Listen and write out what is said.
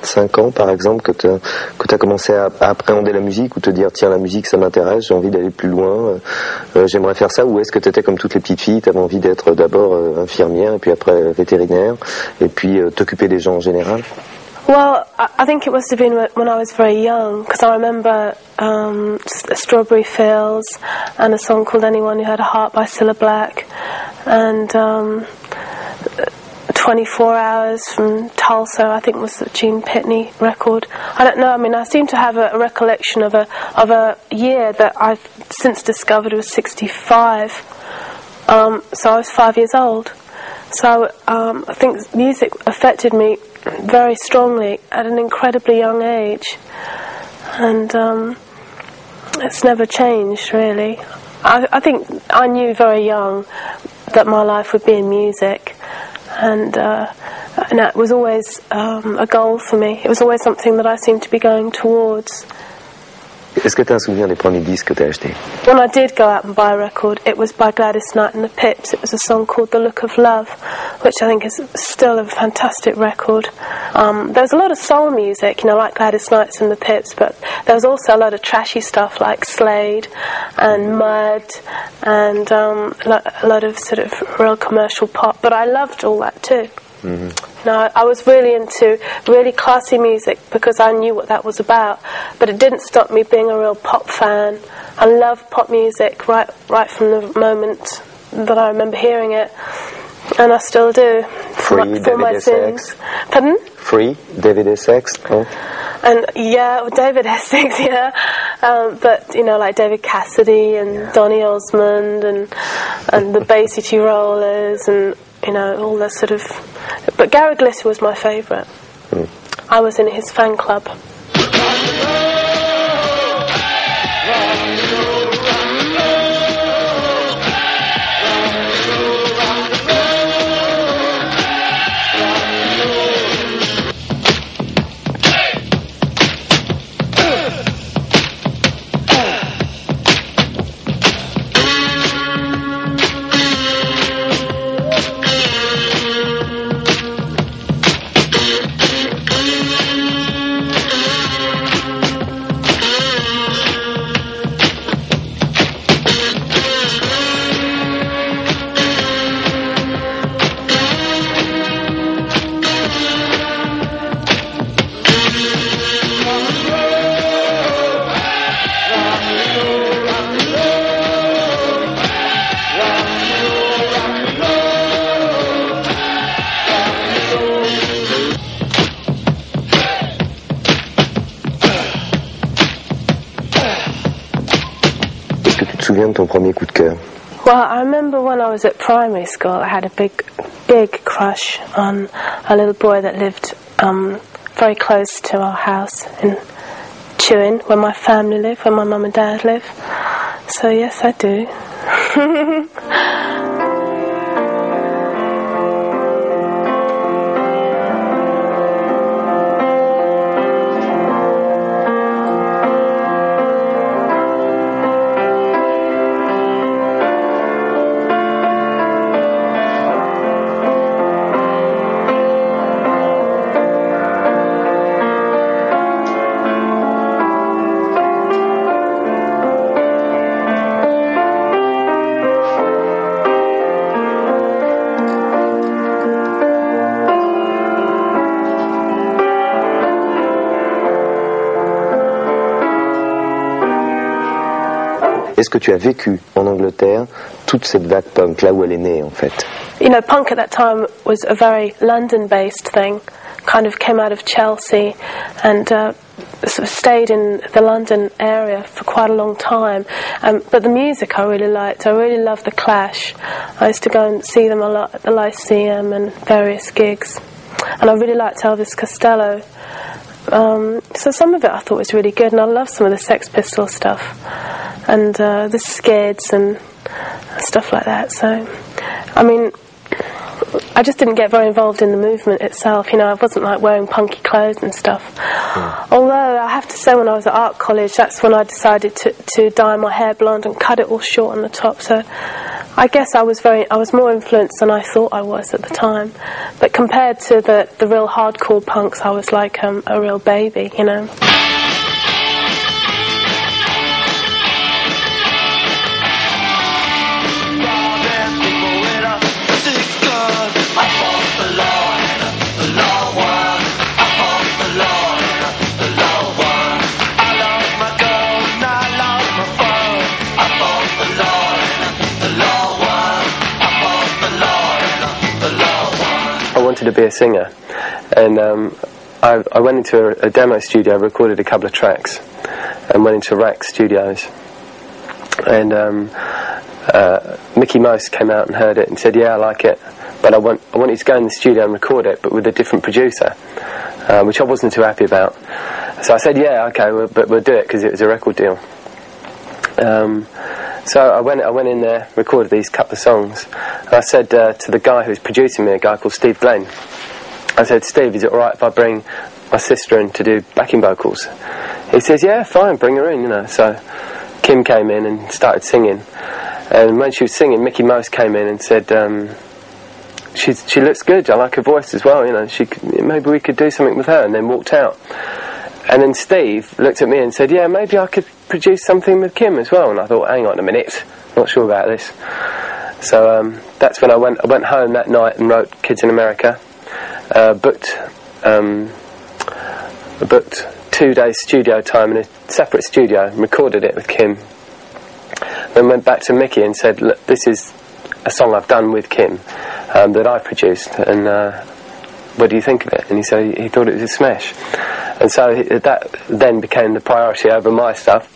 4-5 ans, par exemple, que tu as commencé à appréhender la musique, ou te dire, tiens, la musique, ça m'intéresse, j'ai envie d'aller plus loin, j'aimerais faire ça, ou est-ce que tu étais comme toutes les petites filles, tu avais envie d'être d'abord infirmière, et puis après vétérinaire, et puis t'occuper des gens en général? Well, I think it must have been when I was very young, because I remember Strawberry Fields and a song called Anyone Who Had a Heart by Cilla Black, and 24 Hours from Tulsa, I think was the Gene Pitney record. I don't know, I mean, I seem to have a recollection of a year that I've since discovered was 65, so I was 5 years old. So I think music affected me very strongly at an incredibly young age, and it's never changed, really. I think I knew very young that my life would be in music, and that was always a goal for me. It was always something that I seemed to be going towards. Est-ce que tu as un souvenir des premiers disques que tu as achetés? When I did go out and buy a record, it was by Gladys Knight and the Pips. It was a song called The Look of Love, which I think is still a fantastic record. There was a lot of soul music, you know, like Gladys Knight's and the Pips, but there was also a lot of trashy stuff like Slade and Mud, and a lot of sort of real commercial pop, but I loved all that too. Mm-hmm. No, I was really into really classy music because I knew what that was about, but it didn't stop me being a real pop fan. I loved pop music right from the moment that I remember hearing it, and I still do. Free David Essex. Pardon? Free David Essex. Oh. And yeah, David Essex, yeah. But you know, like David Cassidy and Donny Osmond and the Bay City Rollers, and you know, all the sort of. But Gary Glitter was my favourite. Mm. I was in his fan club. De ton premier coup de cœur? Well, I remember when I was at primary school, I had a big crush on a little boy that lived very close to our house in Chewin, where my family live, where my mum and dad live. So yes, I do. Est-ce que tu as vécu en Angleterre toute cette vague punk, là où elle est née en fait? You know, punk at that time was a very London-based thing, kind of came out of Chelsea and sort of stayed in the London area for quite a long time. But the music I really liked. I really loved The Clash. I used to go and see them a lot at the Lyceum and various gigs. And I really liked Elvis Costello. So some of it I thought was really good, and I loved some of the Sex Pistols stuff and the Skids and stuff like that. So, I mean, I just didn't get very involved in the movement itself. You know, I wasn't like wearing punky clothes and stuff. Although I have to say, when I was at art college, that's when I decided to dye my hair blonde and cut it all short on the top. So I guess I was more influenced than I thought I was at the time. But compared to the real hardcore punks, I was like a real baby, you know. To be a singer, and I went into a demo studio, recorded a couple of tracks, and went into Rack Studios, and Mickey Most came out and heard it and said, yeah, I like it, but I want you to go in the studio and record it, but with a different producer, which I wasn't too happy about. So I said, yeah, okay, but we'll do it, because it was a record deal. So I went in there, recorded these couple of songs, and I said to the guy who was producing me, a guy called Steve Glenn, I said, Steve, is it alright if I bring my sister in to do backing vocals? He says, yeah, fine, bring her in, you know. So Kim came in and started singing, and when she was singing, Mickey Most came in and said, she looks good, I like her voice as well, you know, maybe we could do something with her, and then walked out. And then Steve looked at me and said, yeah, maybe I could produce something with Kim as well. And I thought, hang on a minute, not sure about this. So that's when I went home that night and wrote Kids in America. Booked 2 days studio time in a separate studio, recorded it with Kim. Then went back to Mickey and said, look, this is a song I've done with Kim that I produced, and what do you think of it? And he said he thought it was a smash. And so that then became the priority over my stuff.